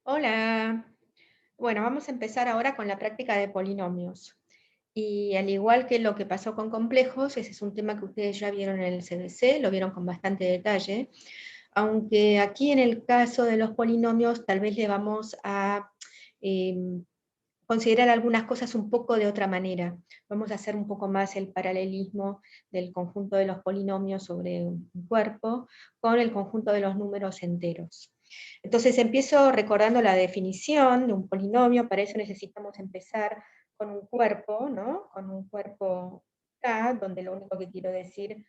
Hola. Bueno, vamos a empezar ahora con la práctica de polinomios. Y al igual que lo que pasó con complejos, ese es un tema que ustedes ya vieron en el CBC, lo vieron con bastante detalle, aunque aquí en el caso de los polinomios tal vez le vamos a em, considerar algunas cosas un poco de otra manera. Vamos a hacer un poco más el paralelismo del conjunto de los polinomios sobre un cuerpo con el conjunto de los números enteros. Entonces empiezo recordando la definición de un polinomio. Para eso necesitamos empezar con un cuerpo, ¿no? Con un cuerpo K, donde lo único que quiero decir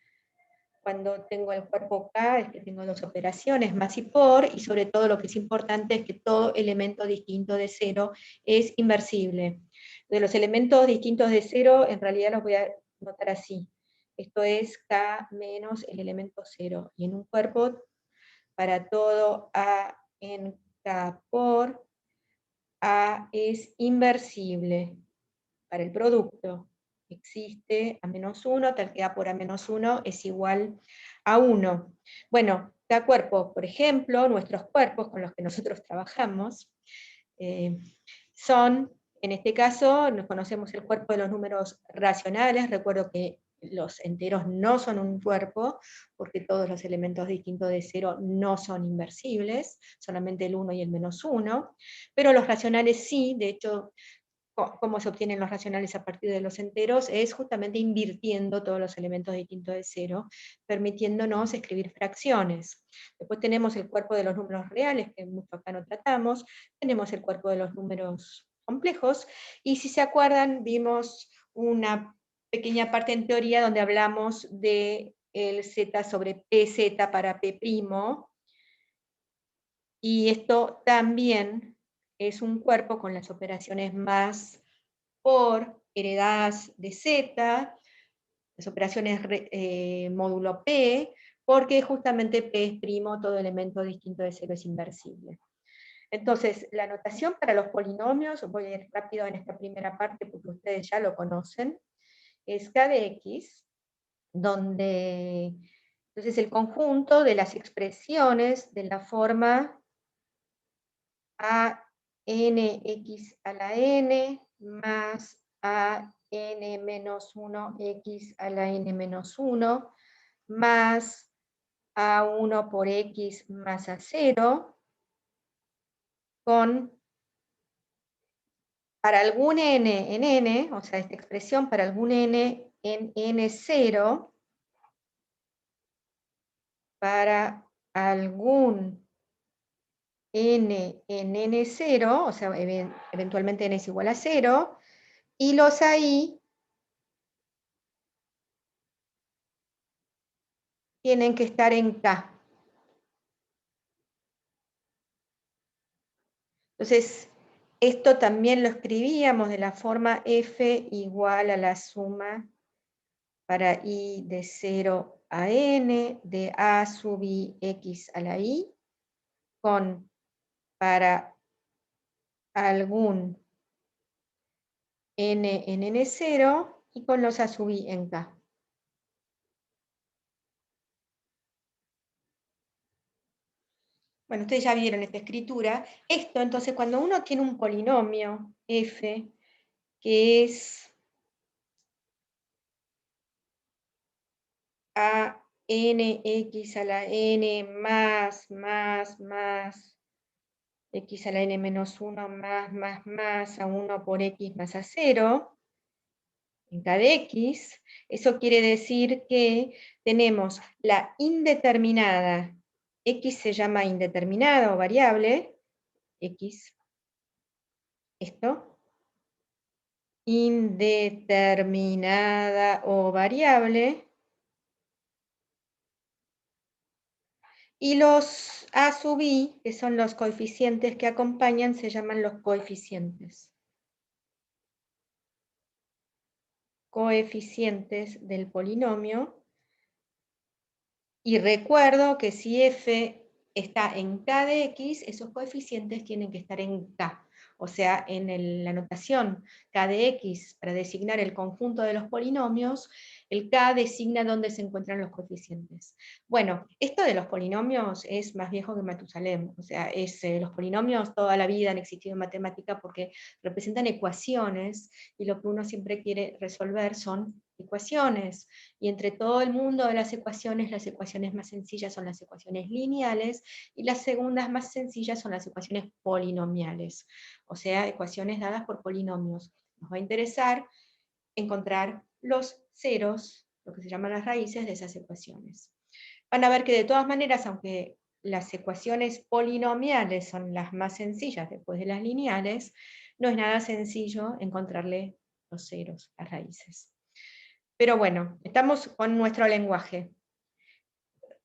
cuando tengo el cuerpo K es que tengo dos operaciones, más y por, y sobre todo lo que es importante es que todo elemento distinto de cero es inversible. De los elementos distintos de cero, en realidad los voy a notar así. Esto es K menos el elemento cero. Y en un cuerpo, para todo A en K por, A es inversible para el producto. Existe a menos 1, tal que A por A menos 1 es igual a 1. Bueno, cada cuerpo, por ejemplo, nuestros cuerpos con los que nosotros trabajamos, eh, son, en este caso, nos conocemos el cuerpo de los números racionales. Recuerdo que los enteros no son un cuerpo, porque todos los elementos distintos de cero no son inversibles, solamente el 1 y el menos 1, pero los racionales sí. De hecho, cómo se obtienen los racionales a partir de los enteros, es justamente invirtiendo todos los elementos distintos de cero, permitiéndonos escribir fracciones. Después tenemos el cuerpo de los números reales, que mucho acá no tratamos, tenemos el cuerpo de los números complejos, y si se acuerdan, vimos una pequeña parte en teoría donde hablamos de el z sobre pz para p', y esto también es un cuerpo con las operaciones más por heredadas de Z, las operaciones módulo P, porque justamente P es primo, todo elemento distinto de cero es inversible. Entonces, la notación para los polinomios, voy a ir rápido en esta primera parte porque ustedes ya lo conocen, es K de X, donde entonces el conjunto de las expresiones de la forma a nx a la n más a n menos 1 x a la n menos 1 más a 1 por x más a 0 con, para algún n en n, o sea, esta expresión para algún n en n0, para algún n en n0, o sea, eventualmente n es igual a 0, y los ahí tienen que estar en K. Entonces, esto también lo escribíamos de la forma f igual a la suma para i de 0 a n de a sub i x a la i, con para algún n en n0 y con los a sub i en k. Bueno, ustedes ya vieron esta escritura. Esto, entonces, cuando uno tiene un polinomio f, que es a nx a la n más x a la n menos 1 más a 1 por x más a 0, en K de x, eso quiere decir que tenemos la indeterminada, x se llama indeterminada o variable, x, esto, indeterminada o variable, y los a sub i, que son los coeficientes que acompañan, se llaman los coeficientes. Coeficientes del polinomio. Y recuerdo que si f está en K de X, esos coeficientes tienen que estar en K. O sea, en la notación K de X, para designar el conjunto de los polinomios, el K designa dónde se encuentran los coeficientes. Bueno, esto de los polinomios es más viejo que Matusalem. O sea, los polinomios toda la vida han existido en matemática porque representan ecuaciones, y lo que uno siempre quiere resolver son ecuaciones. Y entre todo el mundo de las ecuaciones más sencillas son las ecuaciones lineales, y las segundas más sencillas son las ecuaciones polinomiales, o sea, ecuaciones dadas por polinomios. Nos va a interesar encontrar los ceros, lo que se llaman las raíces de esas ecuaciones. Van a ver que de todas maneras, aunque las ecuaciones polinomiales son las más sencillas después de las lineales, no es nada sencillo encontrarle los ceros, las raíces. Pero bueno, estamos con nuestro lenguaje.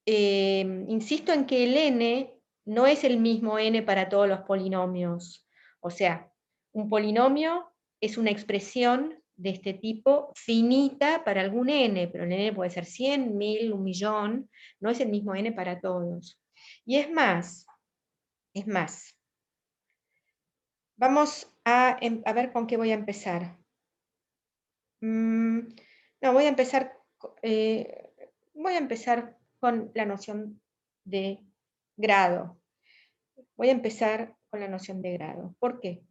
Insisto en que el n no es el mismo n para todos los polinomios. O sea, un polinomio es una expresión de este tipo finita para algún n, pero el n puede ser 100, 1000, 1.000.000, no es el mismo n para todos. Y es más, vamos a ver con qué voy a empezar. No, voy a empezar con la noción de grado. Voy a empezar con la noción de grado. ¿Por qué?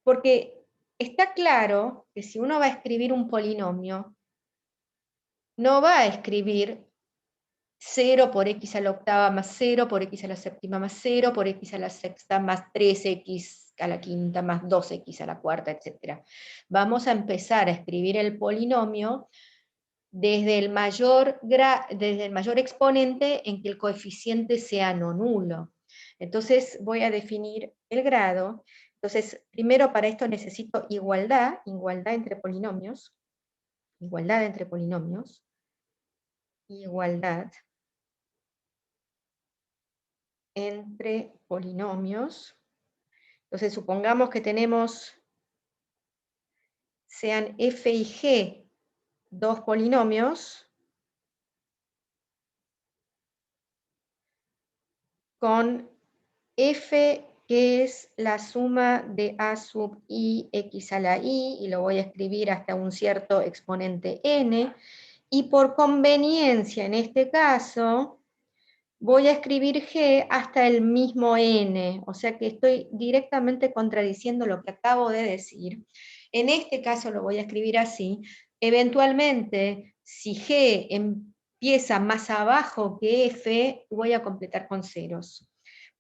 Porque está claro que si uno va a escribir un polinomio, no va a escribir 0 por x a la octava más 0 por x a la séptima más 0 por x a la sexta más 3x a la quinta más 2x a la cuarta, etc. Vamos a empezar a escribir el polinomio desde el mayor exponente en que el coeficiente sea no nulo. Entonces voy a definir el grado. Entonces, primero para esto necesito igualdad entre polinomios, igualdad entre polinomios, igualdad entre polinomios. Entonces supongamos que sean f y g dos polinomios con f, que es la suma de a sub i x a la i, y lo voy a escribir hasta un cierto exponente n, y por conveniencia en este caso voy a escribir g hasta el mismo n, o sea que estoy directamente contradiciendo lo que acabo de decir. En este caso lo voy a escribir así. Eventualmente, si g empieza más abajo que f, voy a completar con ceros.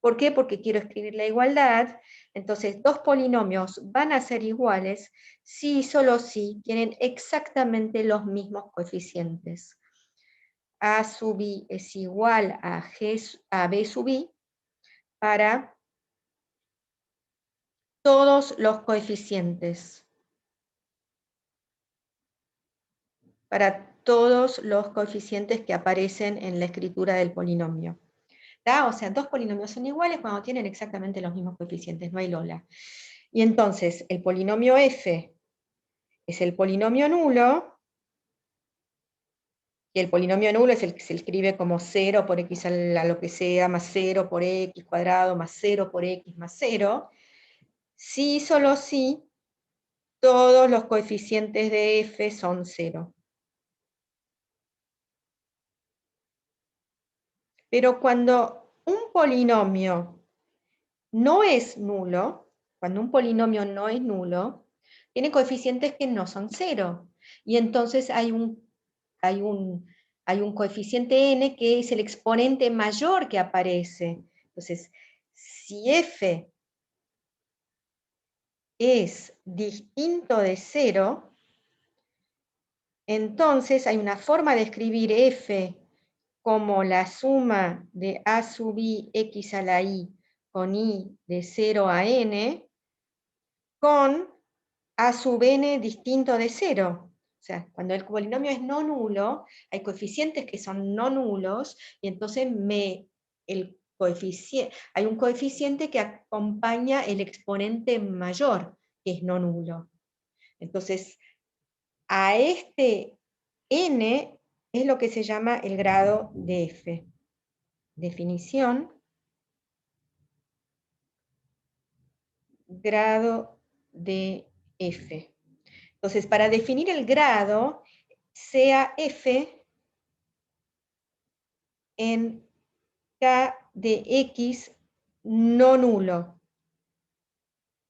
¿Por qué? Porque quiero escribir la igualdad. Entonces, dos polinomios van a ser iguales si y solo si tienen exactamente los mismos coeficientes. A sub i es igual a b sub i para todos los coeficientes. Para todos los coeficientes que aparecen en la escritura del polinomio. ¿Tá? O sea, dos polinomios son iguales cuando tienen exactamente los mismos coeficientes, no hay Lola. Y entonces, el polinomio f es el polinomio nulo, y el polinomio nulo es el que se escribe como 0 por x a lo que sea, más 0 por x cuadrado, más 0 por x más 0, si solo si todos los coeficientes de f son 0. Pero cuando un polinomio no es nulo, tiene coeficientes que no son 0. Y entonces hay un coeficiente n que es el exponente mayor que aparece. Entonces, si f es distinto de 0, entonces hay una forma de escribir f como la suma de a sub i x a la i con i de 0 a n, con a sub n distinto de 0. O sea, cuando el polinomio es no nulo, hay coeficientes que son no nulos, y entonces hay un coeficiente que acompaña el exponente mayor, que es no nulo. Entonces, a este n es lo que se llama el grado de f. definición, grado de f. Entonces, para definir el grado, sea f en k de x no nulo.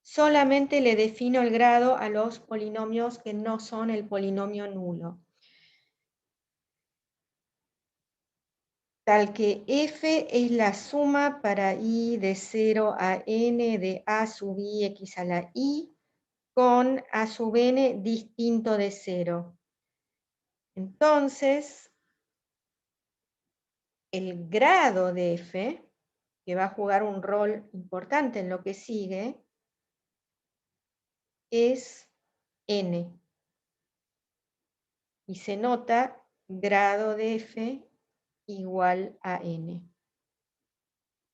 Solamente le defino el grado a los polinomios que no son el polinomio nulo. Tal que f es la suma para i de 0 a n de a sub i x a la i con a sub n distinto de 0. Entonces, el grado de f, que va a jugar un rol importante en lo que sigue, es n. Y se nota grado de f igual a n.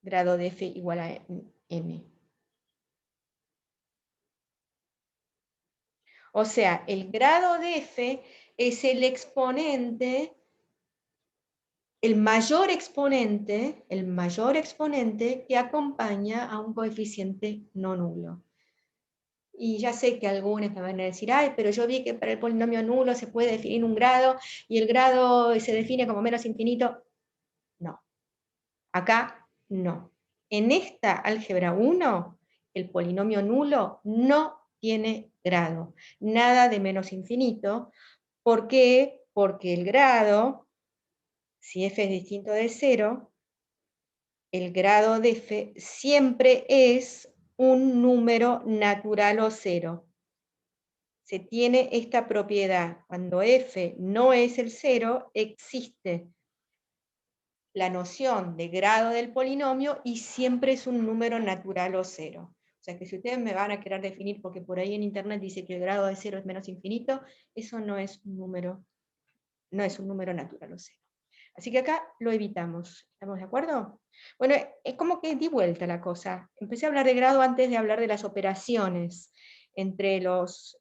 Grado de f igual a n. O sea, el grado de f es el exponente, el mayor exponente que acompaña a un coeficiente no nulo. Y ya sé que algunos me van a decir, ay, pero yo vi que para el polinomio nulo se puede definir un grado y el grado se define como menos infinito. No, acá no. En esta álgebra 1, el polinomio nulo no tiene grado. Nada de menos infinito. ¿Por qué? Porque el grado, si f es distinto de 0, el grado de f siempre es un número natural o 0. Se tiene esta propiedad. Cuando f no es el 0, existe la noción de grado del polinomio y siempre es un número natural o 0. O sea que si ustedes me van a querer definir, porque por ahí en internet dice que el grado de 0 es menos infinito, eso no es un número natural o 0. Así que acá lo evitamos. ¿Estamos de acuerdo? Bueno, es como que di vuelta la cosa. Empecé a hablar de grado antes de hablar de las operaciones entre los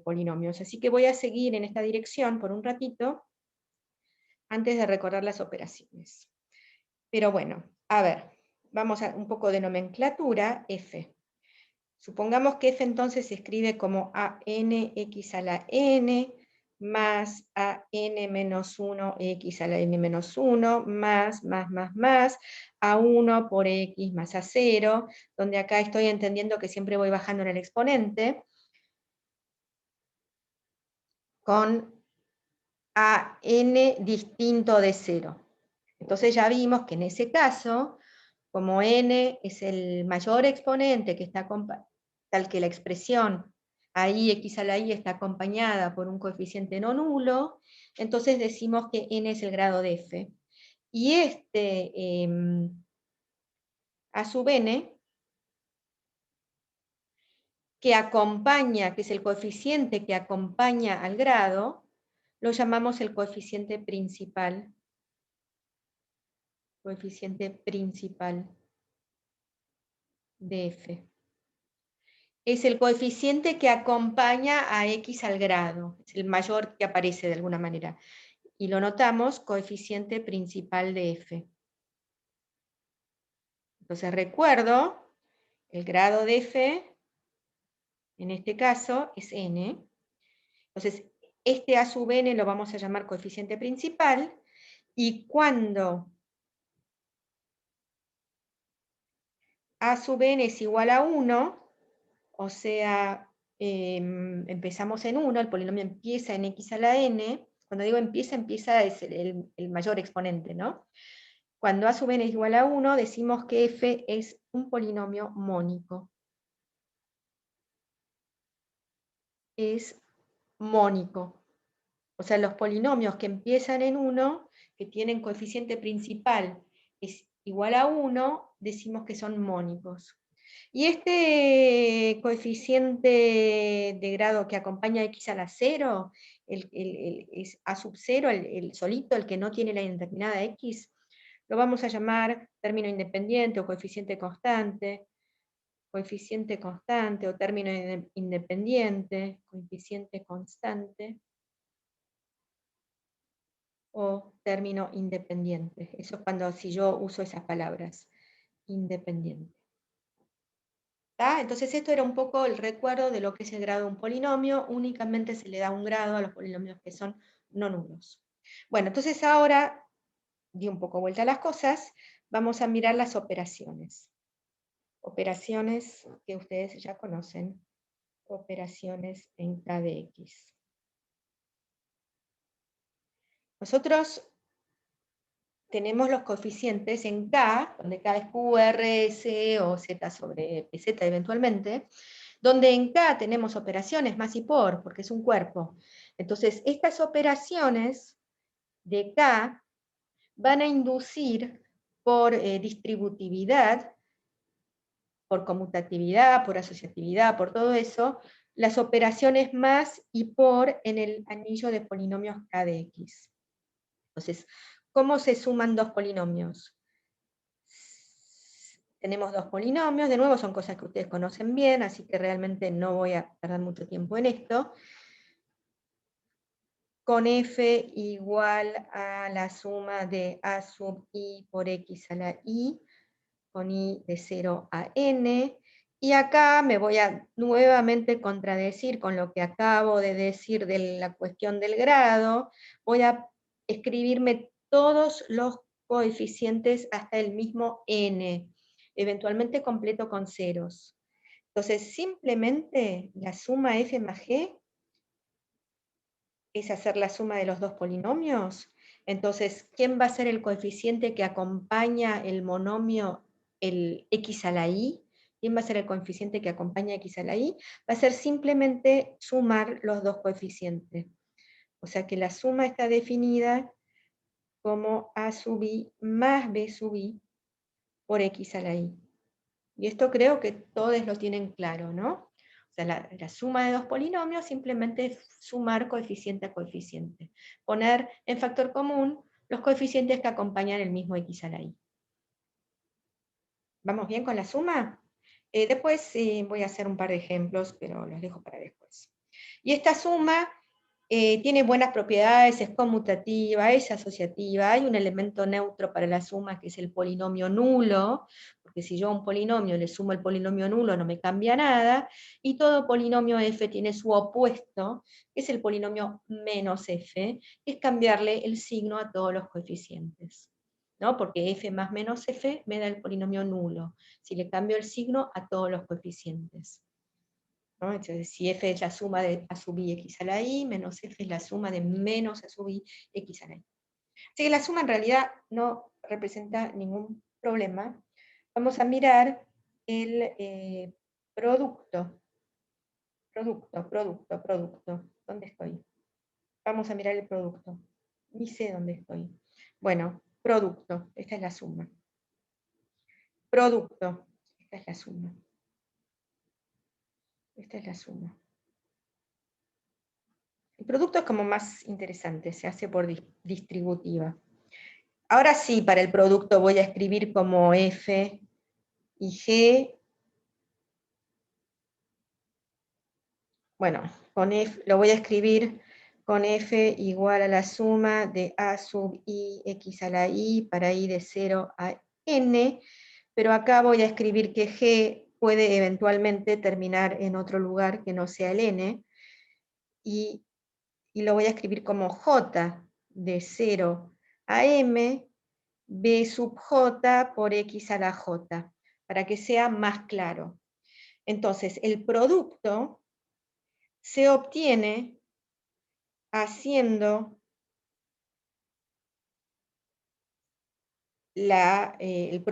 polinomios. Así que voy a seguir en esta dirección por un ratito antes de recordar las operaciones. Pero bueno, a ver, vamos a un poco de nomenclatura, f. Supongamos que f entonces se escribe como a n x a la n, más a n menos 1 x a la n menos 1, más, a 1 por x más a 0, donde acá estoy entendiendo que siempre voy bajando en el exponente, con a n distinto de 0. Entonces ya vimos que en ese caso, como n es el mayor exponente que está tal que la expresión ahí x a la i está acompañada por un coeficiente no nulo, entonces decimos que n es el grado de f. Y este a sub n, que acompaña, que es el coeficiente que acompaña al grado, lo llamamos el coeficiente principal. Coeficiente principal de f. Es el coeficiente que acompaña a x al grado, es el mayor que aparece de alguna manera. Y lo notamos, coeficiente principal de f. Entonces recuerdo, el grado de f, en este caso, es n. Entonces, este a sub n lo vamos a llamar coeficiente principal, y cuando a sub n es igual a 1, o sea, empezamos en 1, el polinomio empieza en x a la n. Cuando digo empieza es el mayor exponente, ¿no? Cuando a sub n es igual a 1, decimos que f es un polinomio mónico. Es mónico. O sea, los polinomios que empiezan en 1, que tienen coeficiente principal es igual a 1, decimos que son mónicos. Y este coeficiente de grado que acompaña a x a la 0, es a sub 0, el solito, el que no tiene la indeterminada x, lo vamos a llamar término independiente o coeficiente constante o término independiente, coeficiente constante. o término independiente. Eso es cuando si yo uso esas palabras, independiente. ¿Tá? Entonces esto era un poco el recuerdo de lo que es el grado de un polinomio, únicamente se le da un grado a los polinomios que son no nulos. Bueno, entonces ahora, di un poco vuelta a las cosas, vamos a mirar las operaciones. Operaciones que ustedes ya conocen, operaciones en K de X. Nosotros tenemos los coeficientes en K, donde K es Q, R, S o Z sobre PZ eventualmente, donde en K tenemos operaciones más y por, porque es un cuerpo. Entonces, estas operaciones de K van a inducir por distributividad, por conmutatividad, por asociatividad, por todo eso, las operaciones más y por en el anillo de polinomios K de X. Entonces, ¿cómo se suman dos polinomios? Tenemos dos polinomios, de nuevo son cosas que ustedes conocen bien, así que realmente no voy a tardar mucho tiempo en esto. Con f igual a la suma de a sub i por x a la i, con i de 0 a n, y acá me voy a nuevamente contradecir con lo que acabo de decir de la cuestión del grado, voy a escribirme todos los coeficientes hasta el mismo n, eventualmente completo con ceros. Entonces simplemente la suma f más g es hacer la suma de los dos polinomios. Entonces, ¿quién va a ser el coeficiente que acompaña el monomio, el x a la i? ¿Quién va a ser el coeficiente que acompaña x a la i? Va a ser simplemente sumar los dos coeficientes. O sea que la suma está definida como a sub i más b sub i por x a la i. Y esto creo que todos lo tienen claro, ¿no? O sea, la suma de dos polinomios simplemente es sumar coeficiente a coeficiente. Poner en factor común los coeficientes que acompañan el mismo x a la i. ¿Vamos bien con la suma? Después voy a hacer un par de ejemplos, pero los dejo para después. Y esta suma tiene buenas propiedades, es conmutativa, es asociativa, hay un elemento neutro para la suma que es el polinomio nulo, porque si yo a un polinomio le sumo el polinomio nulo no me cambia nada, y todo polinomio f tiene su opuesto, que es el polinomio menos f, que es cambiarle el signo a todos los coeficientes, ¿no? Porque f más menos f me da el polinomio nulo, si le cambio el signo a todos los coeficientes. ¿no? Entonces, si f es la suma de a sub i x a la i, menos f es la suma de menos a sub i x a la i. Así que la suma en realidad no representa ningún problema. Vamos a mirar el producto. Producto. ¿Dónde estoy? Vamos a mirar el producto. Ni sé dónde estoy. Bueno, producto. Esta es la suma. Producto. Esta es la suma. Esta es la suma. El producto es como más interesante, se hace por distributiva. Ahora sí, para el producto voy a escribir como f y g. Bueno, con f, lo voy a escribir con f igual a la suma de a sub i x a la i para i de 0 a n, pero acá voy a escribir que g puede eventualmente terminar en otro lugar que no sea el n, y lo voy a escribir como j de 0 a m, b sub j por x a la j, para que sea más claro. Entonces, el producto se obtiene haciendo el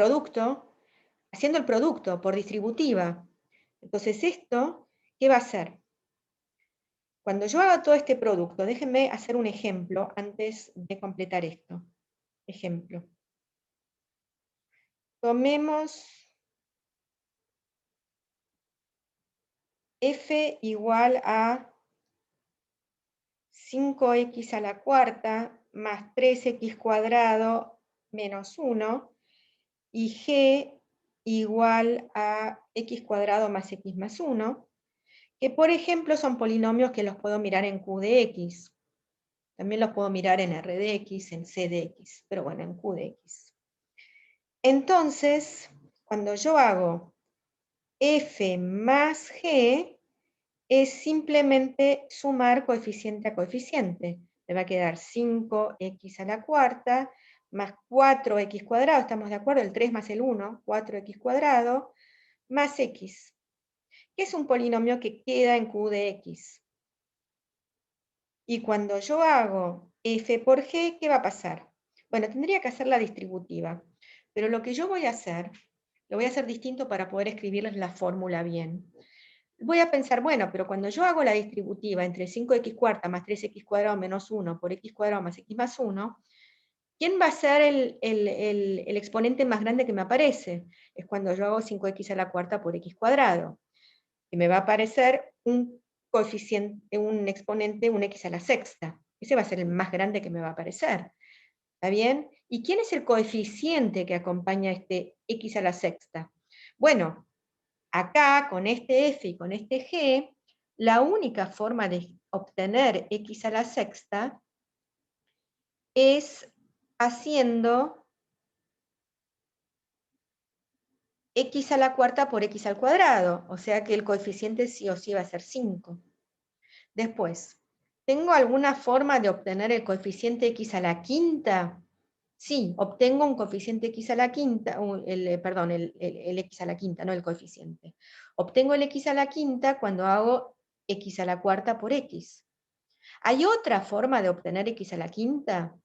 producto por distributiva. Entonces, esto, ¿qué va a hacer? Cuando yo haga todo este producto, déjenme hacer un ejemplo antes de completar esto. Ejemplo. Tomemos f igual a 5x a la cuarta más 3x cuadrado menos 1, y g igual a x cuadrado más x más 1, que por ejemplo son polinomios que los puedo mirar en q de x. También los puedo mirar en R de X, en C de X, pero bueno, en Q de X. Entonces, cuando yo hago F más G, es simplemente sumar coeficiente a coeficiente. Me va a quedar 5x a la cuarta más 4x cuadrado, ¿estamos de acuerdo? El 3 más el 1, 4x cuadrado, más x, que es un polinomio que queda en Q de X. Y cuando yo hago f por g, ¿qué va a pasar? Bueno, tendría que hacer la distributiva, pero lo que yo voy a hacer, lo voy a hacer distinto para poder escribirles la fórmula bien. Voy a pensar, bueno, pero cuando yo hago la distributiva entre 5x cuarta más 3x cuadrado menos 1 por x cuadrado más x más 1, ¿quién va a ser el exponente más grande que me aparece? Es cuando yo hago 5x a la cuarta por x cuadrado. Y me va a aparecer un coeficiente, un exponente, un x a la sexta. Ese va a ser el más grande que me va a aparecer. ¿Está bien? ¿Y quién es el coeficiente que acompaña este x a la sexta? Bueno, acá, con este f y con este g, la única forma de obtener x a la sexta es haciendo x a la cuarta por x al cuadrado, o sea que el coeficiente sí o sí va a ser 5. Después, ¿tengo alguna forma de obtener el coeficiente x a la quinta? Sí, obtengo un coeficiente x a la quinta, perdón, el x a la quinta, no el coeficiente. Obtengo el x a la quinta cuando hago x a la cuarta por x. ¿Hay otra forma de obtener x a la quinta?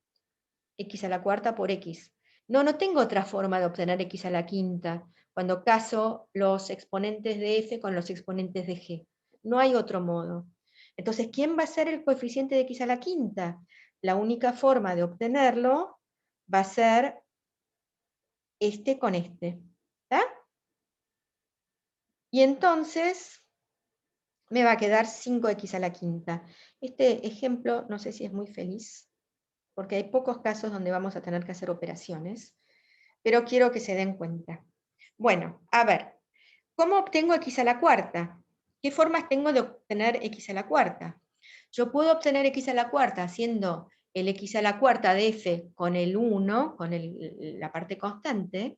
X a la cuarta por x. No, no tengo otra forma de obtener x a la quinta cuando caso los exponentes de f con los exponentes de g. No hay otro modo. Entonces, ¿quién va a ser el coeficiente de x a la quinta? La única forma de obtenerlo va a ser este con este. ¿Está? Y entonces me va a quedar 5x a la quinta. Este ejemplo no sé si es muy feliz, porque hay pocos casos donde vamos a tener que hacer operaciones, pero quiero que se den cuenta. Bueno, a ver, ¿cómo obtengo x a la cuarta? ¿Qué formas tengo de obtener x a la cuarta? Yo puedo obtener x a la cuarta haciendo el x a la cuarta de f con el 1, con la parte constante,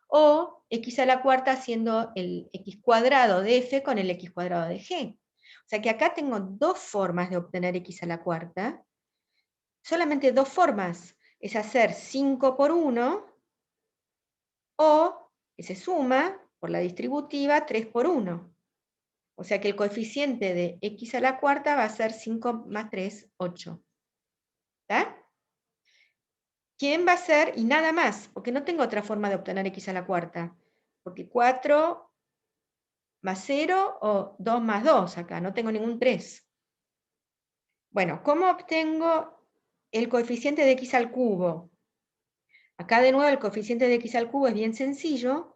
o x a la cuarta haciendo el x cuadrado de f con el x cuadrado de g. O sea que acá tengo dos formas de obtener x a la cuarta, solamente dos formas, es hacer 5 por 1, o que se suma por la distributiva 3 por 1. O sea que el coeficiente de x a la cuarta va a ser 5 más 3, 8. ¿Está? ¿Quién va a ser? Y nada más, porque no tengo otra forma de obtener x a la cuarta. Porque 4 más 0 o 2 más 2 acá, no tengo ningún 3. Bueno, ¿cómo obtengo el coeficiente de x al cubo? Acá de nuevo el coeficiente de x al cubo es bien sencillo,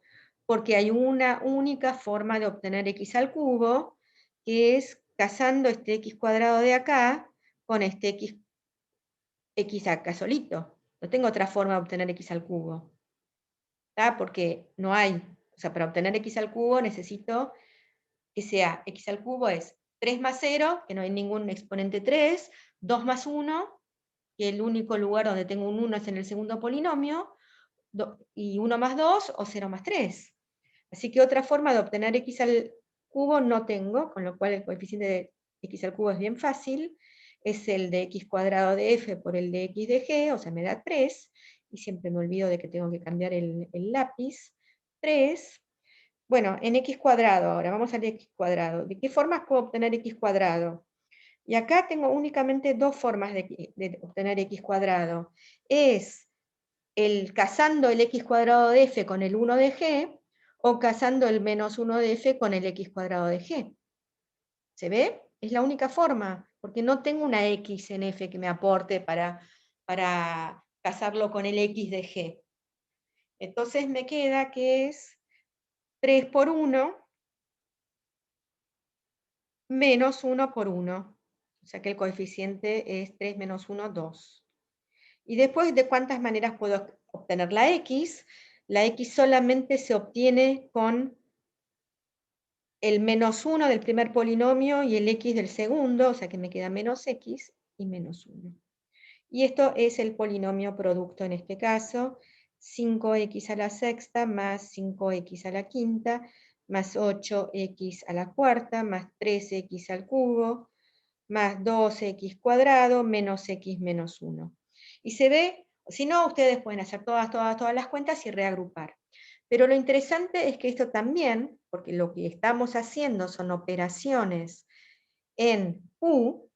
porque hay una única forma de obtener x al cubo, que es casando este x cuadrado de acá con este x acá solito. No tengo otra forma de obtener x al cubo. ¿Está? Porque no hay. O sea, para obtener x al cubo necesito que sea x al cubo es 3 más 0, que no hay ningún exponente 3, 2 más 1, que el único lugar donde tengo un 1 es en el segundo polinomio, y 1 más 2 o 0 más 3. Así que otra forma de obtener x al cubo no tengo, con lo cual el coeficiente de x al cubo es bien fácil, es el de x cuadrado de f por el de x de g, o sea, me da 3, y siempre me olvido de que tengo que cambiar el lápiz, 3. Bueno, en x cuadrado ahora, vamos al x cuadrado. ¿De qué formas puedo obtener x cuadrado? Y acá tengo únicamente dos formas de obtener x cuadrado. Es casando el x cuadrado de f con el 1 de g, o casando el menos 1 de f con el x cuadrado de g. ¿Se ve? Es la única forma, porque no tengo una x en f que me aporte para casarlo con el x de g. Entonces me queda que es 3 por 1 menos 1 por 1. O sea que el coeficiente es 3 menos 1, 2. Y después, ¿de cuántas maneras puedo obtener la x? La x solamente se obtiene con el menos 1 del primer polinomio y el x del segundo, o sea que me queda menos x y menos 1. Y esto es el polinomio producto en este caso, 5x a la sexta más 5x a la quinta, más 8x a la cuarta, más 3x al cubo, más 2x cuadrado, menos x menos 1. Y se ve, si no, ustedes pueden hacer todas las cuentas y reagrupar. Pero lo interesante es que esto también, porque lo que estamos haciendo son operaciones en Q,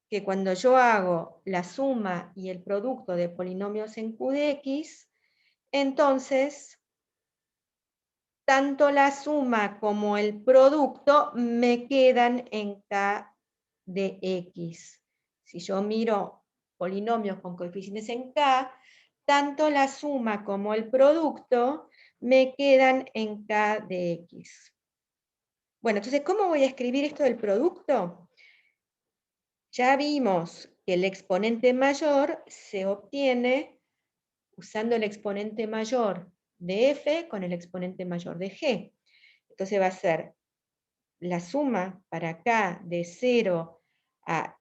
que cuando yo hago la suma y el producto de polinomios en Q de X, entonces tanto la suma como el producto me quedan en K de X. Si yo miro polinomios con coeficientes en K, tanto la suma como el producto me quedan en K de X. Bueno, entonces, ¿cómo voy a escribir esto del producto? Ya vimos que el exponente mayor se obtiene usando el exponente mayor de f con el exponente mayor de g. Entonces va a ser la suma para acá de 0 a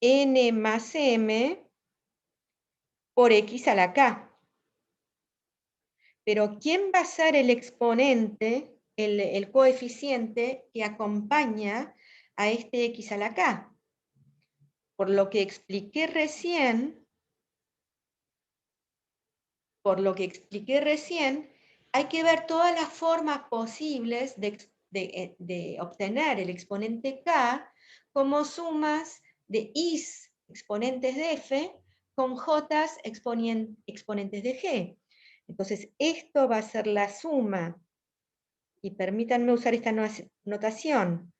n más m por x a la k. Pero ¿quién va a ser el exponente, el coeficiente que acompaña a este x a la k? Por lo que expliqué recién, hay que ver todas las formas posibles de obtener el exponente k como sumas de i's exponentes de f con j's exponentes de g. Entonces, esto va a ser la suma, y permítanme usar esta notación,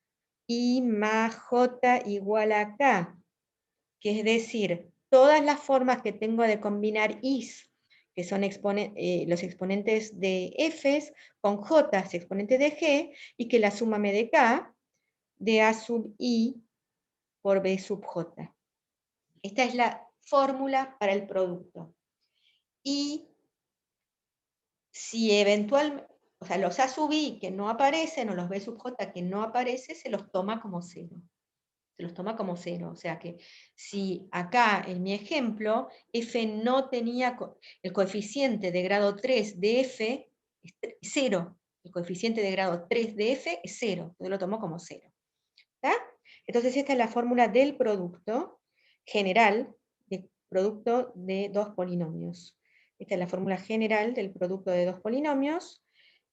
i más j igual a k, que es decir, todas las formas que tengo de combinar i's, que son los exponentes de f, con j, exponentes de g, y que la suma me dé k, de a sub i por b sub j. Esta es la fórmula para el producto. Y si eventualmente, o sea, los a sub i que no aparecen, o los b sub j que no aparecen, se los toma como cero. Se los toma como cero. O sea que si acá en mi ejemplo f no tenía, el coeficiente de grado 3 de f es 0. El coeficiente de grado 3 de f es 0. Entonces lo tomo como 0. ¿Está? Entonces esta es la fórmula del producto general, de producto de dos polinomios. Esta es la fórmula general del producto de dos polinomios,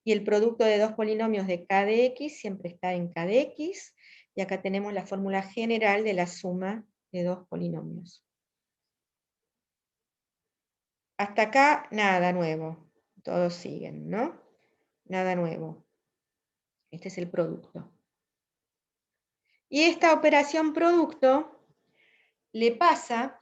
y el producto de dos polinomios de k de x siempre está en k de x, y acá tenemos la fórmula general de la suma de dos polinomios. Hasta acá nada nuevo, todos siguen, ¿no? Nada nuevo. Este es el producto. Y esta operación producto le pasa,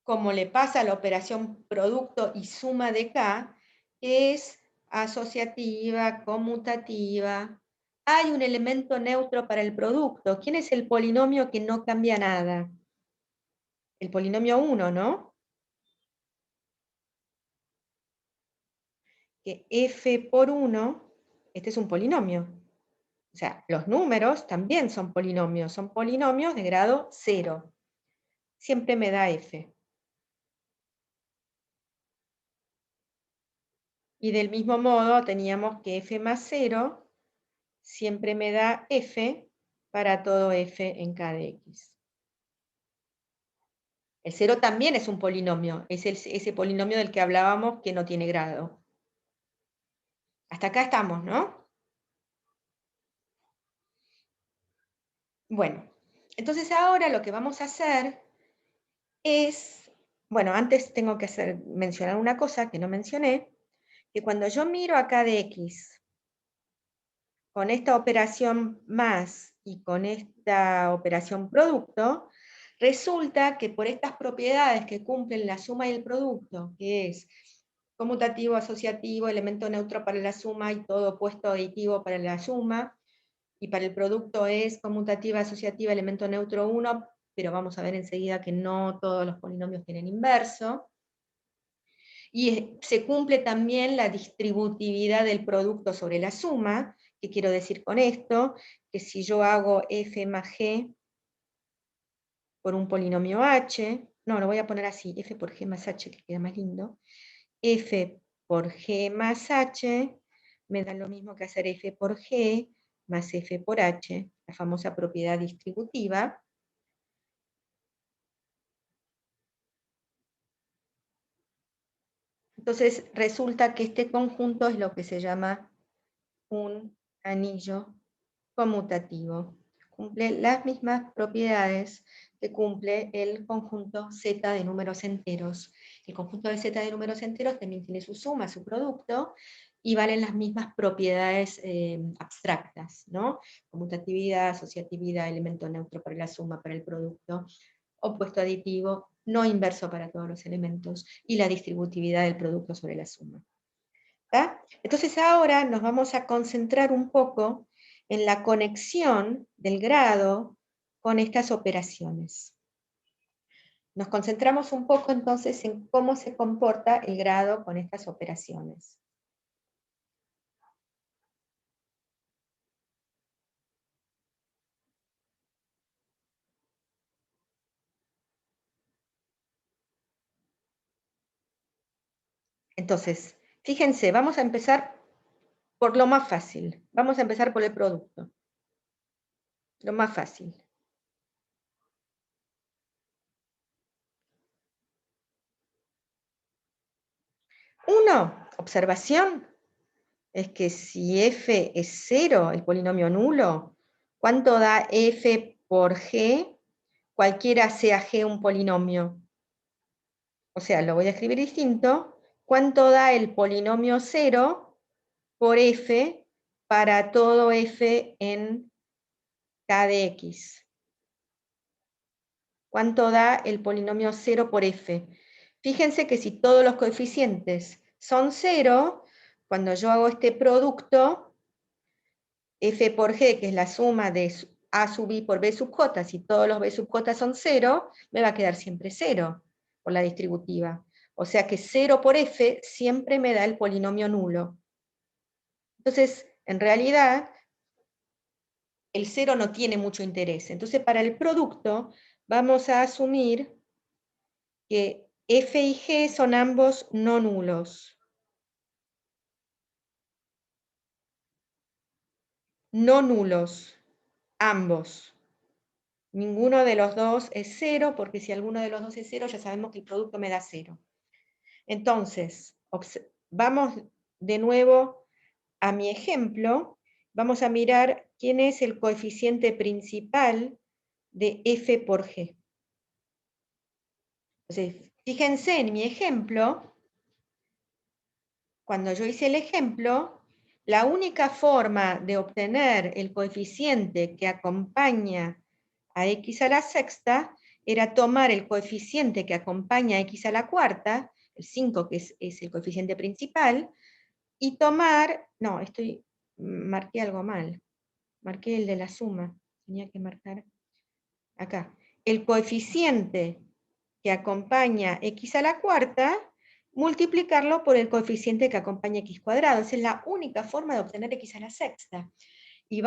como le pasa a la operación producto y suma de k, es asociativa, conmutativa. Hay un elemento neutro para el producto. ¿Quién es el polinomio que no cambia nada? El polinomio 1, ¿no? Que f por 1, este es un polinomio. O sea, los números también son polinomios de grado 0. Siempre me da f. Y del mismo modo teníamos que f más 0 siempre me da f para todo f en k de x. El 0 también es un polinomio, es ese polinomio del que hablábamos que no tiene grado. Hasta acá estamos, ¿no? Bueno, entonces ahora lo que vamos a hacer es, bueno, antes tengo que mencionar una cosa que no mencioné, que cuando yo miro acá de x con esta operación más y con esta operación producto, resulta que por estas propiedades que cumplen la suma y el producto, que es conmutativo, asociativo, elemento neutro para la suma y todo opuesto aditivo para la suma, y para el producto es conmutativa, asociativa, elemento neutro 1, pero vamos a ver enseguida que no todos los polinomios tienen inverso. Y se cumple también la distributividad del producto sobre la suma. ¿Qué quiero decir con esto? Que si yo hago f más g por un polinomio h, no, lo voy a poner así, f por g más h, que queda más lindo, f por g más h me da lo mismo que hacer f por g más f por h, la famosa propiedad distributiva. Entonces resulta que este conjunto es lo que se llama un anillo conmutativo. Cumple las mismas propiedades que cumple el conjunto Z de números enteros. El conjunto de Z de números enteros también tiene su suma, su producto, y valen las mismas propiedades abstractas, ¿no? Conmutatividad, asociatividad, elemento neutro para la suma, para el producto, opuesto aditivo, no inverso para todos los elementos, y la distributividad del producto sobre la suma. ¿Está? Entonces ahora nos vamos a concentrar un poco en la conexión del grado con estas operaciones. Nos concentramos un poco entonces en cómo se comporta el grado con estas operaciones. Entonces, fíjense, vamos a empezar por lo más fácil. Vamos a empezar por el producto. Lo más fácil. Uno, observación, es que si f es 0, el polinomio nulo, ¿cuánto da f por g? Cualquiera sea g un polinomio. O sea, lo voy a escribir distinto. ¿Cuánto da el polinomio 0 por f para todo f en k de x? ¿Cuánto da el polinomio 0 por f? Fíjense que si todos los coeficientes son 0, cuando yo hago este producto, f por g, que es la suma de a sub i por b sub j, si todos los b sub j son 0, me va a quedar siempre 0 por la distributiva. O sea que 0 por f siempre me da el polinomio nulo. Entonces, en realidad, el 0 no tiene mucho interés. Entonces, para el producto, vamos a asumir que f y g son ambos no nulos. No nulos, ambos. Ninguno de los dos es 0, porque si alguno de los dos es 0, ya sabemos que el producto me da 0. Entonces, vamos de nuevo a mi ejemplo. Vamos a mirar quién es el coeficiente principal de f por g. Entonces, fíjense en mi ejemplo, cuando yo hice el ejemplo, la única forma de obtener el coeficiente que acompaña a x a la sexta era tomar el coeficiente que acompaña a x a la cuarta, el 5 que es el coeficiente principal, y tomar, no, marqué algo mal, marqué el de la suma, tenía que marcar acá, el coeficiente que acompaña x a la cuarta, multiplicarlo por el coeficiente que acompaña x cuadrado. Esa es la única forma de obtener x a la sexta. Y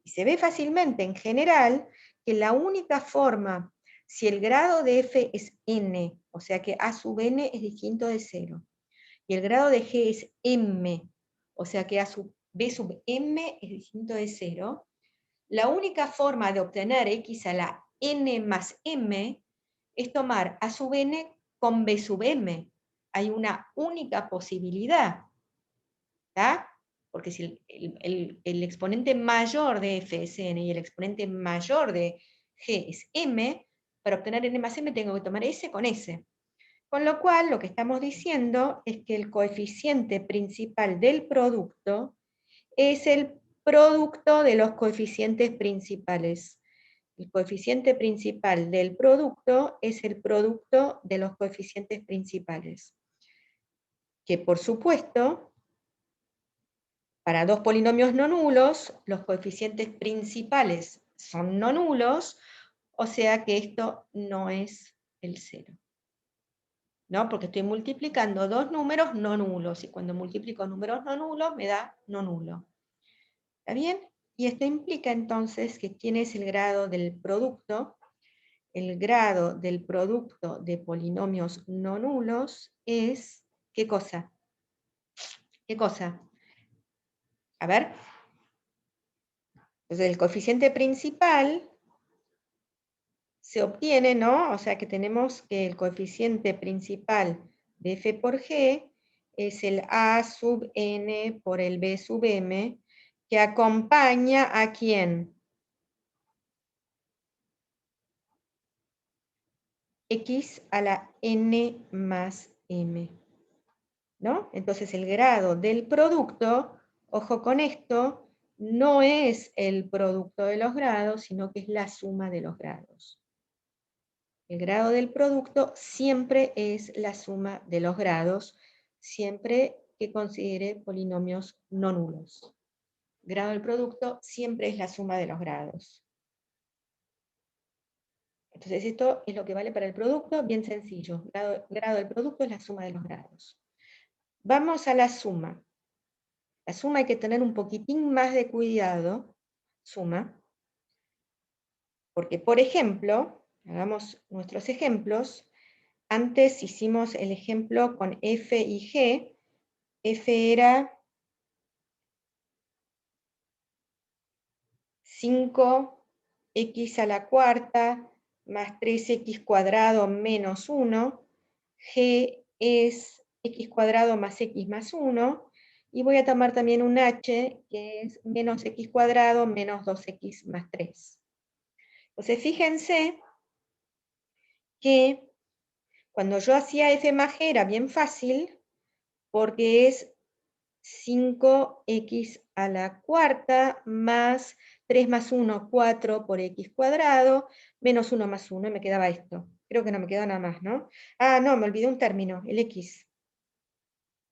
se ve fácilmente en general que la única forma, si el grado de f es n, o sea que a sub n es distinto de 0, y el grado de g es m, o sea que b sub m es distinto de 0, la única forma de obtener x a la n más m es tomar a sub n con b sub m. Hay una única posibilidad, ¿está? Porque si el exponente mayor de f es n y el exponente mayor de g es m, para obtener n más m tengo que tomar s con s. Con lo cual, lo que estamos diciendo es que el coeficiente principal del producto es el producto de los coeficientes principales. El coeficiente principal del producto es el producto de los coeficientes principales. Que por supuesto, para dos polinomios no nulos, los coeficientes principales son no nulos, o sea que esto no es el 0. ¿No? Porque estoy multiplicando dos números no nulos, y cuando multiplico números no nulos me da no nulo. ¿Está bien? Y esto implica entonces que quién es el grado del producto. el grado del producto de polinomios no nulos es, ¿qué cosa? ¿Qué cosa? A ver. Entonces el coeficiente principal se obtiene, ¿no? O sea que tenemos que el coeficiente principal de f por g es el a sub n por el b sub m, que acompaña ¿a quién? X a la n más m, ¿no? Entonces el grado del producto, ojo con esto, no es el producto de los grados, sino que es la suma de los grados. El grado del producto siempre es la suma de los grados, siempre que considere polinomios no nulos. Grado del producto siempre es la suma de los grados. Entonces esto es lo que vale para el producto, bien sencillo. Grado del producto es la suma de los grados. Vamos a la suma. La suma hay que tener un poquitín más de cuidado, suma, porque por ejemplo, hagamos nuestros ejemplos. Antes hicimos el ejemplo con f y g. F era 5x a la cuarta más 3x cuadrado menos 1. G es x cuadrado más x más 1. Y voy a tomar también un h, que es menos x cuadrado menos 2x más 3. Entonces fíjense que cuando yo hacía f más g era bien fácil, porque es 5x a la cuarta más 3 más 1, 4 por x cuadrado, menos 1 más 1, y me quedaba esto. Creo que no me quedó nada más, ¿no? Ah, no, me olvidé un término, el x.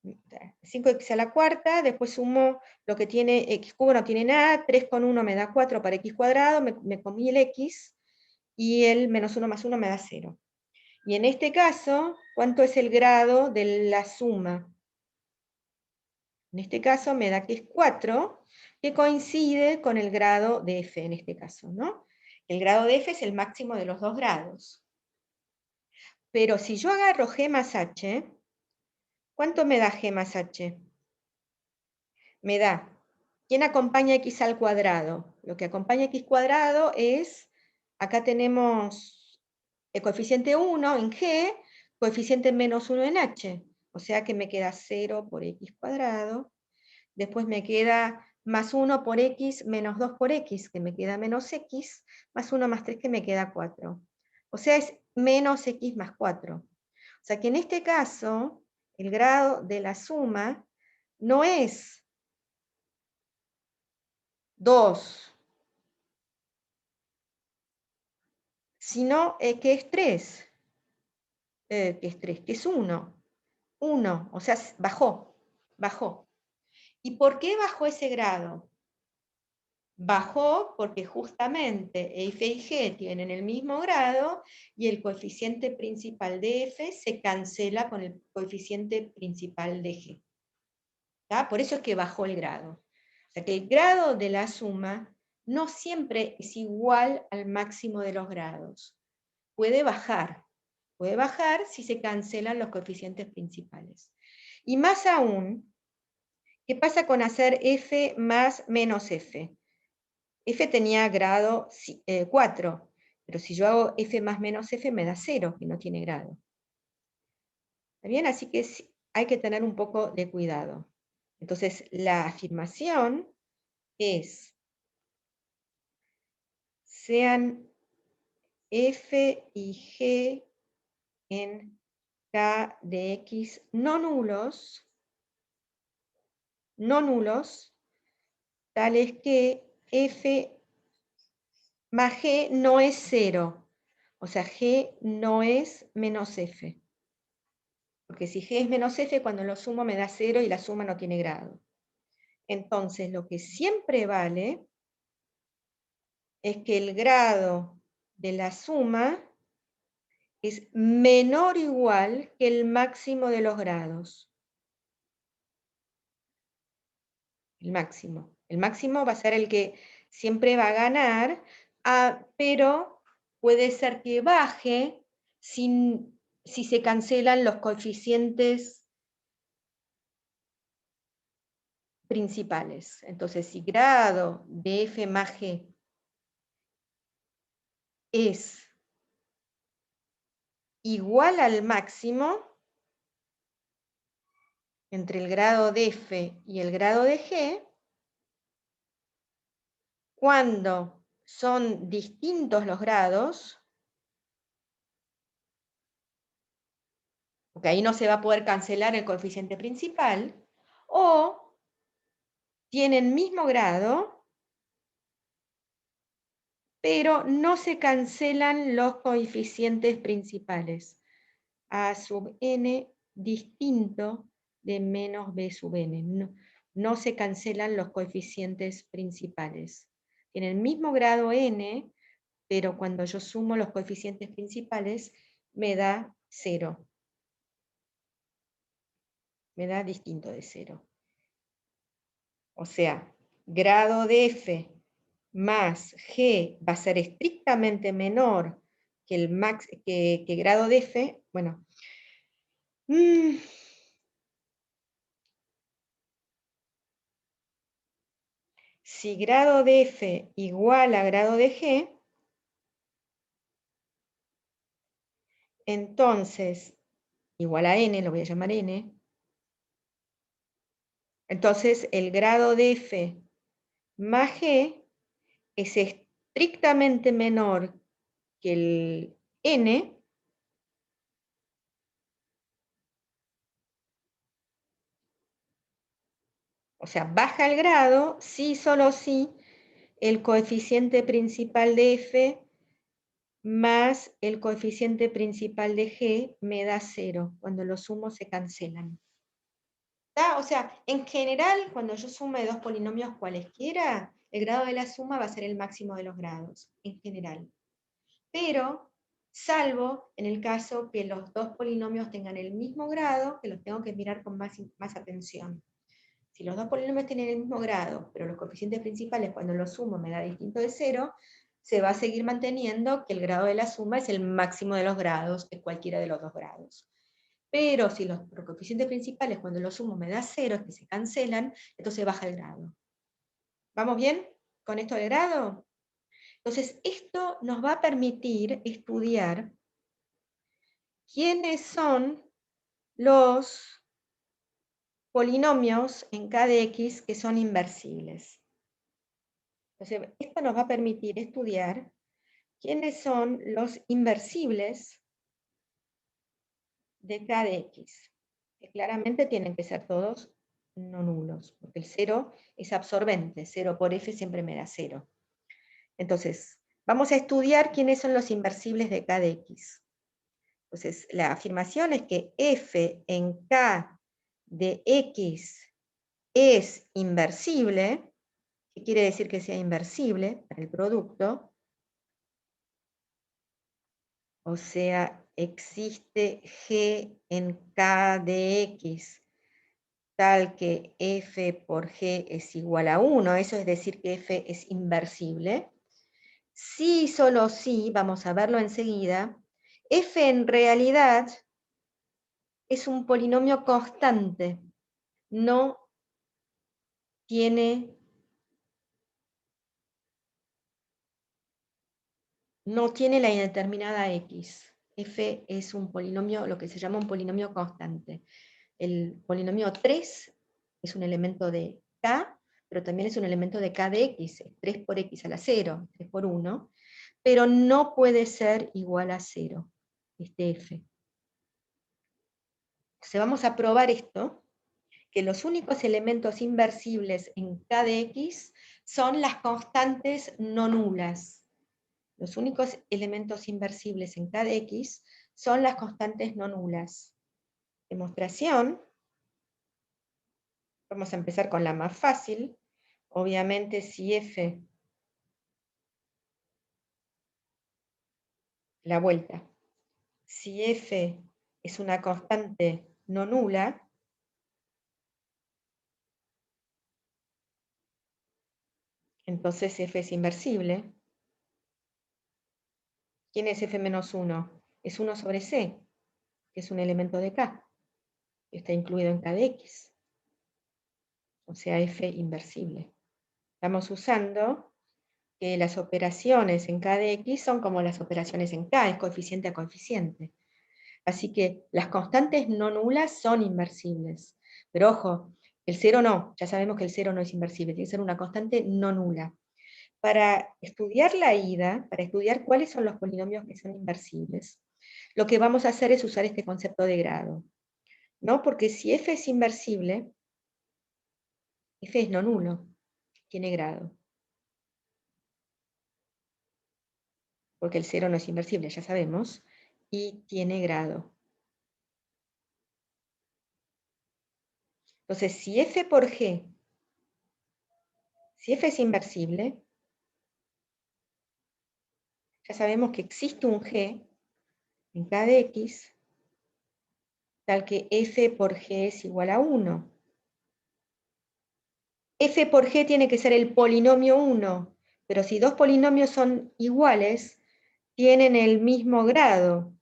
5x a la cuarta, después sumo lo que tiene x cubo, no tiene nada, 3 con 1 me da 4 para x cuadrado, me comí el x, y el menos 1 más 1 me da 0. Y en este caso, ¿cuánto es el grado de la suma? En este caso me da que es 4, que coincide con el grado de f en este caso, ¿no? El grado de f es el máximo de los 2 grados. Pero si yo agarro g más h, ¿cuánto me da g más h? Me da, ¿quién acompaña x al cuadrado? Lo que acompaña x cuadrado es, acá tenemos el coeficiente 1 en g, coeficiente menos 1 en h. O sea que me queda 0 por x cuadrado. Después me queda más 1 por x menos 2 por x, que me queda menos x, más 1 más 3, que me queda 4. O sea, es menos x más 4. O sea que en este caso, el grado de la suma no es 2, sino que es 3. Que es 3, que es 1. 1, o sea, bajó, bajó. ¿Y por qué bajó ese grado? Bajó porque justamente f y g tienen el mismo grado y el coeficiente principal de f se cancela con el coeficiente principal de g. ¿Tá? Por eso es que bajó el grado. O sea que el grado de la suma no siempre es igual al máximo de los grados. Puede bajar si se cancelan los coeficientes principales. Y más aún, ¿qué pasa con hacer f más menos f? F tenía grado 4, pero si yo hago f más menos f me da 0, que no tiene grado. ¿Está bien? Así que hay que tener un poco de cuidado. Entonces, la afirmación es, sean f y g en k de x no nulos, tales que f más g no es 0. O sea, g no es menos f. Porque si g es menos f, cuando lo sumo me da 0 y la suma no tiene grado. Entonces, lo que siempre vale es que el grado de la suma es menor o igual que el máximo de los grados. El máximo. El máximo va a ser el que siempre va a ganar, pero puede ser que baje si se cancelan los coeficientes principales. Entonces, si grado de f más g es igual al máximo entre el grado de f y el grado de g, cuando son distintos los grados, porque ahí no se va a poder cancelar el coeficiente principal, o tienen mismo grado, pero no se cancelan los coeficientes principales. A sub n distinto de menos b sub n. No se cancelan los coeficientes principales. Tienen el mismo grado n, pero cuando yo sumo los coeficientes principales me da 0. Me da distinto de 0. O sea, grado de f más g va a ser estrictamente menor que el que grado de f. Bueno, si grado de f igual a grado de g, entonces, igual a n, lo voy a llamar n, entonces el grado de f más g es estrictamente menor que el n, o sea, baja el grado si solo si el coeficiente principal de f más el coeficiente principal de g me da 0. Cuando lo sumo se cancelan. ¿Está? O sea, en general, cuando yo sume dos polinomios cualesquiera, el grado de la suma va a ser el máximo de los grados, en general. Pero, salvo en el caso que los dos polinomios tengan el mismo grado, que los tengo que mirar con más atención. Si los dos polinomios tienen el mismo grado, pero los coeficientes principales cuando los sumo me da distinto de 0, se va a seguir manteniendo que el grado de la suma es el máximo de los grados, de cualquiera de los dos grados. Pero si los coeficientes principales cuando los sumo me da 0, es que se cancelan, entonces baja el grado. ¿Vamos bien con esto del grado? Entonces, esto nos va a permitir estudiar quiénes son los polinomios en K de X que son inversibles. Entonces, esto nos va a permitir estudiar quiénes son los inversibles de K de X, que claramente tienen que ser todos no nulos, porque el 0 es absorbente, 0 por F siempre me da 0. Entonces, vamos a estudiar quiénes son los inversibles de K de X. Entonces, la afirmación es que F en K de X es inversible. ¿Qué quiere decir que sea inversible para el producto? O sea, existe G en K de X tal que F por G es igual a 1, eso es decir que F es inversible. Si, solo si, vamos a verlo enseguida, F en realidad es un polinomio constante, no tiene la indeterminada X. F es un polinomio, lo que se llama un polinomio constante. El polinomio 3 es un elemento de K, pero también es un elemento de K de X, 3 por X a la 0, 3 por 1, pero no puede ser igual a 0, este F. Entonces vamos a probar esto, que los únicos elementos inversibles en K de X son las constantes no nulas. Los únicos elementos inversibles en K de X son las constantes no nulas. Demostración. Vamos a empezar con la más fácil. Obviamente, si F, la vuelta, si F es una constante no nula, entonces F es inversible. ¿Quién es f menos 1? Es 1 sobre c, que es un elemento de K, que está incluido en K de X. O sea, f inversible. Estamos usando que las operaciones en K de X son como las operaciones en K, es coeficiente a coeficiente. Así que las constantes no nulas son inversibles. Pero ojo, el 0 no, ya sabemos que el 0 no es inversible, tiene que ser una constante no nula. Para estudiar la ida, para estudiar cuáles son los polinomios que son inversibles, lo que vamos a hacer es usar este concepto de grado, ¿no? Porque si f es inversible, f es no nulo, tiene grado. Porque el 0 no es inversible, ya sabemos, y tiene grado. Entonces, si f por g, si f es inversible, ya sabemos que existe un g en K de X, tal que f por g es igual a 1. F por g tiene que ser el polinomio 1, pero si dos polinomios son iguales, tienen el mismo grado.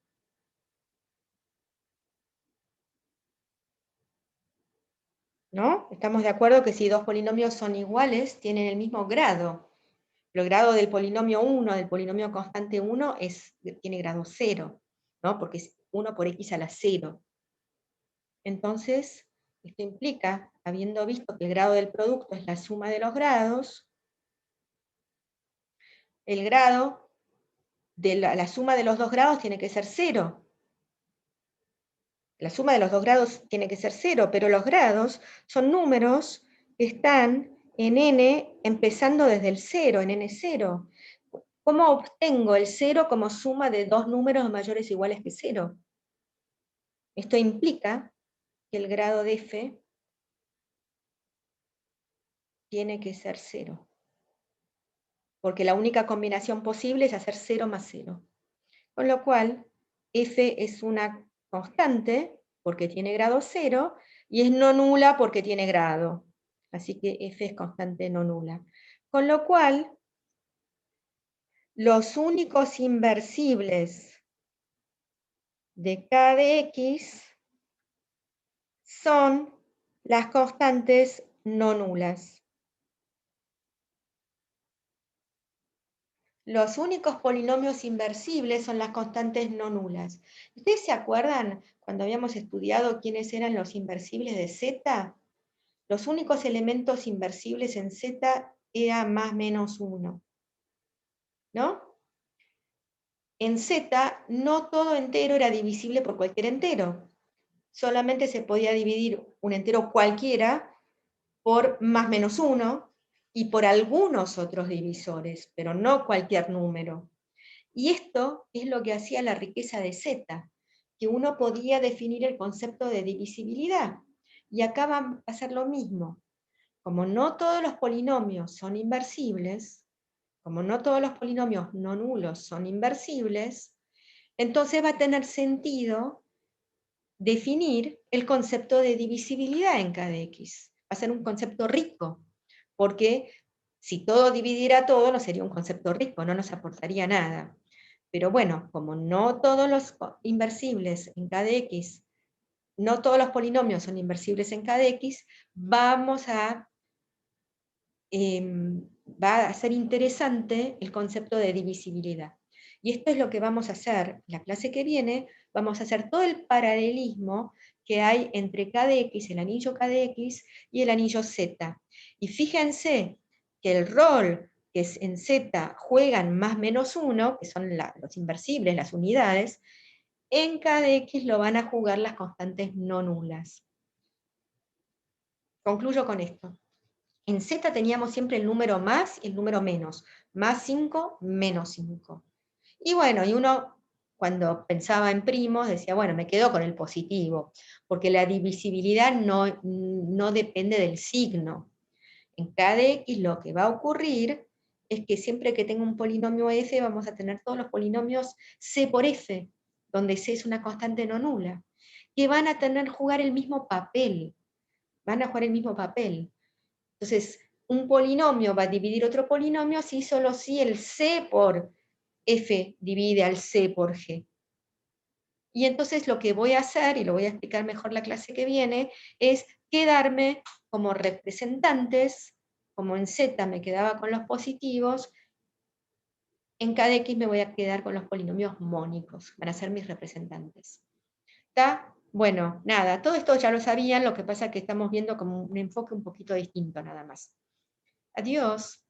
¿No? Estamos de acuerdo que si dos polinomios son iguales, tienen el mismo grado. Pero el grado del polinomio 1, del polinomio constante 1, tiene grado 0, ¿no? Porque es 1 por x a la 0. Entonces, esto implica, habiendo visto que el grado del producto es la suma de los grados, el grado de la suma de los dos grados tiene que ser 0. La suma de los dos grados tiene que ser 0, pero los grados son números que están en n empezando desde el 0, en n0. ¿Cómo obtengo el 0 como suma de dos números mayores o iguales que 0? Esto implica que el grado de f tiene que ser 0. Porque la única combinación posible es hacer 0 más 0. Con lo cual, f es una constante porque tiene grado 0 y es no nula porque tiene grado. Así que f es constante no nula. Con lo cual, los únicos inversibles de K de X son las constantes no nulas. Los únicos polinomios inversibles son las constantes no nulas. ¿Ustedes se acuerdan cuando habíamos estudiado quiénes eran los inversibles de Z? Los únicos elementos inversibles en Z era más menos 1, ¿no? En Z no todo entero era divisible por cualquier entero. Solamente se podía dividir un entero cualquiera por más menos 1 y por algunos otros divisores, pero no cualquier número. Y esto es lo que hacía la riqueza de Z, que uno podía definir el concepto de divisibilidad. Y acá va a hacer lo mismo. Como no todos los polinomios son inversibles, como no todos los polinomios no nulos son inversibles, entonces va a tener sentido definir el concepto de divisibilidad en K de X. Va a ser un concepto rico, porque si todo dividiera todo, no sería un concepto rico, no nos aportaría nada. Pero bueno, como no todos los inversibles en K de X, no todos los polinomios son inversibles en K de X, va a ser interesante el concepto de divisibilidad. Y esto es lo que vamos a hacer. La clase que viene vamos a hacer todo el paralelismo que hay entre K de X, el anillo K de X y el anillo Z. Y fíjense que el rol que en Z juegan más menos 1, que son los inversibles, las unidades, en K de X lo van a jugar las constantes no nulas. Concluyo con esto. En Z teníamos siempre el número más y el número menos. Más 5, menos 5. Y bueno, y uno cuando pensaba en primos decía, bueno, me quedo con el positivo, porque la divisibilidad no depende del signo. En K de X lo que va a ocurrir es que siempre que tenga un polinomio f, vamos a tener todos los polinomios c por f, donde c es una constante no nula, que van a jugar el mismo papel. Van a jugar el mismo papel. Entonces, un polinomio va a dividir otro polinomio si solo si el c por F divide al C por G. Y entonces lo que voy a hacer, y lo voy a explicar mejor la clase que viene, es quedarme como representantes, como en Z me quedaba con los positivos, en cada X me voy a quedar con los polinomios mónicos, van a ser mis representantes. ¿Está? Bueno, nada, todo esto ya lo sabían, lo que pasa es que estamos viendo como un enfoque un poquito distinto nada más. Adiós.